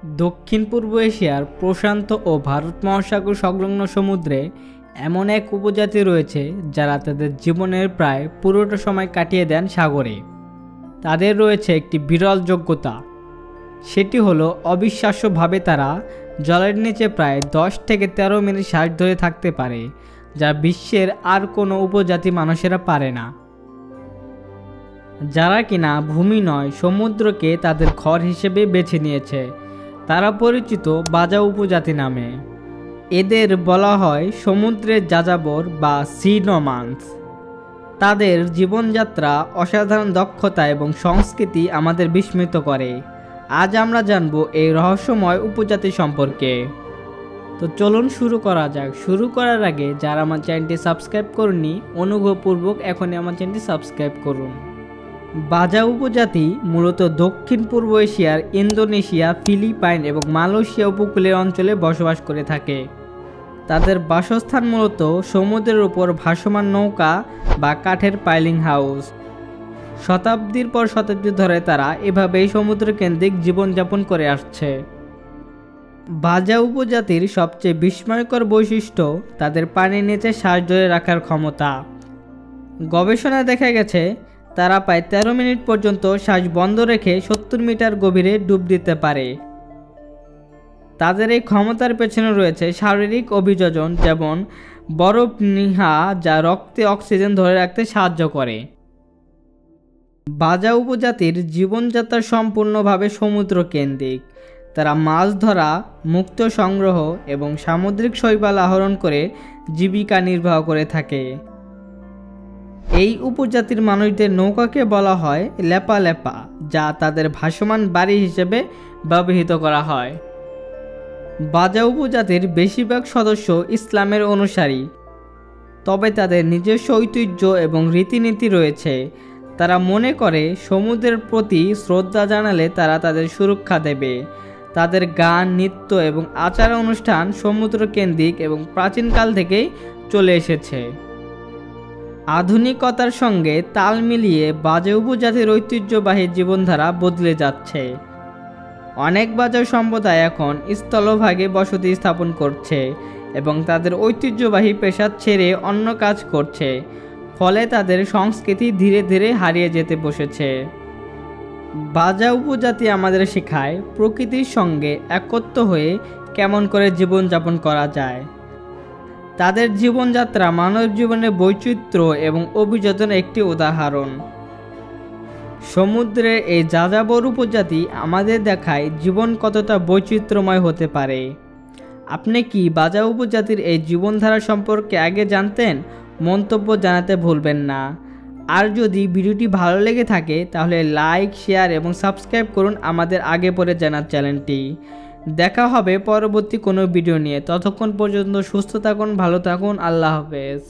দক্ষিণ পূর্ব এশিয়ার প্রশান্ত ও ভারত মহাসাগর সংলগ্ন সমুদ্রে এমন এক উপজাতি রয়েছে যারা তাদের জীবনের প্রায় পুরোটা সময় কাটিয়ে দেন সাগরে। তাদের রয়েছে একটি বিরল যোগ্যতা, সেটি হলো অবিশ্বাস্যভাবে তারা জলের নিচে প্রায় 10 থেকে 13 মিনিট শ্বাস ধরে থাকতে পারে, যা বিশ্বের আর কোনো উপজাতি মানুষেরা পারে না। যারা কিনা ভূমি নয় সমুদ্রকে তাদের ঘর হিসেবে বেছে নিয়েছে, তারা পরিচিত বাজা উপজাতি নামে। এদের বলা হয় সমুদ্রের যাযাবর বা সি নোমান্স। তাদের জীবনযাত্রা, অসাধারণ দক্ষতা এবং সংস্কৃতি আমাদের বিস্মিত করে। আজ আমরা জানব এই রহস্যময় উপজাতি সম্পর্কে। তো চলুন শুরু করা যাক। শুরু করার আগে যারা আমার চ্যানেলটি সাবস্ক্রাইব করনি, অনুগ্রহপূর্বক এখনই আমার চ্যানেলটি সাবস্ক্রাইব করুন। বাজা উপজাতি মূলত দক্ষিণ পূর্ব এশিয়ার ইন্দোনেশিয়া, ফিলিপাইন এবং মালয়েশিয়া উপকূলীয় অঞ্চলে বসবাস করে থাকে। তাদের বাসস্থান মূলত সমুদ্রের উপর ভাসমান নৌকা বা কাঠের পাইলিং হাউস। শতাব্দীর পর শতাব্দী ধরে তারা এভাবেই সমুদ্রকেন্দ্রিক জীবনযাপন করে আসছে। বাজা উপজাতির সবচেয়ে বিস্ময়কর বৈশিষ্ট্য তাদের পানির নিচে শ্বাস ধরে রাখার ক্ষমতা। গবেষণায় দেখা গেছে তারা প্রায় 13 মিনিট পর্যন্ত শ্বাস বন্ধ রেখে 70 মিটার গভীরে ডুব দিতে পারে। তাদের এই ক্ষমতার পেছনে রয়েছে শারীরিক অভিযোজন, যেমন বরফ নিহা, যা রক্তে অক্সিজেন ধরে রাখতে সাহায্য করে। বাজা উপজাতির জীবনযাত্রা সম্পূর্ণভাবে সমুদ্র কেন্দ্রিক। তারা মাছ ধরা, মুক্ত সংগ্রহ এবং সামুদ্রিক শৈবাল আহরণ করে জীবিকা নির্বাহ করে থাকে। এই উপজাতির মানুষদের নৌকাকে বলা হয় লেপা লেপা, যা তাদের ভাসমান বাড়ি হিসেবে ব্যবহৃত করা হয়। বাজা উপজাতির বেশিরভাগ সদস্য ইসলামের অনুসারী, তবে তাদের নিজস্ব ঐতিহ্য এবং রীতিনীতি রয়েছে। তারা মনে করে সমুদ্রের প্রতি শ্রদ্ধা জানালে তারা তাদের সুরক্ষা দেবে। তাদের গান, নৃত্য এবং আচার অনুষ্ঠান সমুদ্র কেন্দ্রিক এবং প্রাচীনকাল থেকেই চলে এসেছে। আধুনিকতার সঙ্গে তাল মিলিয়ে বাজা উপজাতির ঐতিহ্যবাহী জীবনধারা বদলে যাচ্ছে। অনেক বাজা সম্প্রদায় এখন স্থলভাগে বসতি স্থাপন করছে এবং তাদের ঐতিহ্যবাহী পেশা ছেড়ে অন্য কাজ করছে, ফলে তাদের সংস্কৃতি ধীরে ধীরে হারিয়ে যেতে বসেছে। বাজা উপজাতি আমাদের শেখায় প্রকৃতির সঙ্গে একত্র হয়ে কেমন করে জীবনযাপন করা যায়। তাদের জীবনযাত্রা মানব জীবনের বৈচিত্র্য এবং অভিযোজনের একটি উদাহরণ। সমুদ্রের এই যাযাবর উপজাতি আমাদের দেখায় জীবন কতটা বৈচিত্র্যময় হতে পারে। আপনি কি বাজা উপজাতির এই জীবনধারা সম্পর্কে আগে জানতেন? মন্তব্য জানাতে ভুলবেন না। আর যদি ভিডিওটি ভালো লেগে থাকে তাহলে লাইক, শেয়ার এবং সাবস্ক্রাইব করুন আমাদের আগে পরে জানার চ্যানেলটি। দেখা হবে পরবর্তী কোনো ভিডিও নিয়ে। ততক্ষণ পর্যন্ত সুস্থ থাকুন, ভালো থাকুন। আল্লাহ হাফেজ।